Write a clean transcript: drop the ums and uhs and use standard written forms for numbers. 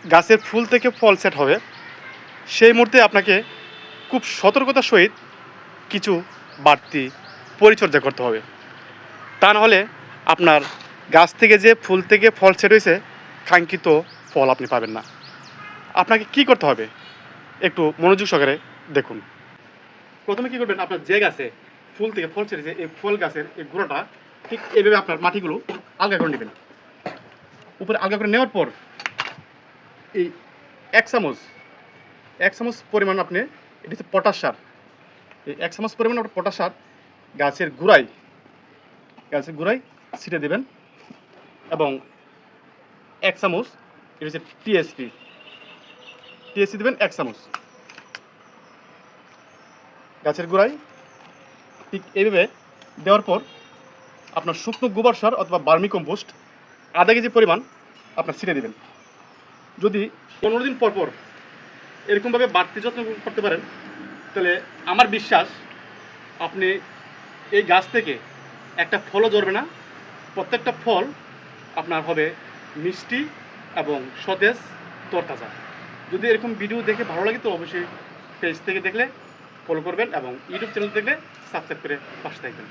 গাছের ফুল থেকে ফল সেট হবে, সেই মুহূর্তে আপনাকে খুব সতর্কতার সহিত কিছু বাড়তি পরিচর্যা করতে হবে। তা নাহলে আপনার গাছ থেকে যে ফুল থেকে ফল সেট হয়েছে, কাঙ্ক্ষিত ফল আপনি পাবেন না। আপনাকে কি করতে হবে একটু মনোযোগ সহকারে দেখুন। প্রথমে কী করবেন, আপনার যে গাছে ফুল থেকে ফল ছেড়েছে এই ফল গাছের এই গোড়াটা ঠিক এইভাবে আপনার মাটিগুলো আলগা করে নেবেন। উপরে আলগা করে নেওয়ার পর এই এক চামচ পরিমাণ আপনি, এটা হচ্ছে পটাশ সার, এই 1 চামচ পরিমাণ আপনি পটাশ সার গাছের গোড়ায় ছিটে দেবেন। এবং 1 চামচ এটা হচ্ছে টিএসপি দেবেন 1 চামচ গাছের গোড়ায়। ঠিক এইভাবে দেওয়ার পর আপনার শুকনো গোবর সার অথবা বার্মি কম্পোস্ট আধা কেজি পরিমাণ আপনার ছিটে দেবেন। যদি 15 দিন পর পর এরকমভাবে বাড়তি যত্ন করতে পারেন, তাহলে আমার বিশ্বাস আপনি এই গাছ থেকে একটা ফলও ধরবে না, প্রত্যেকটা ফল আপনার হবে মিষ্টি এবং সতেজ তরতাজা। যদি এরকম ভিডিও দেখে ভালো লাগে তো অবশ্যই পেজ থেকে দেখলে ফলো করবেন এবং ইউটিউব চ্যানেল দেখলে সাবস্ক্রাইব করে পাশে থাকবেন।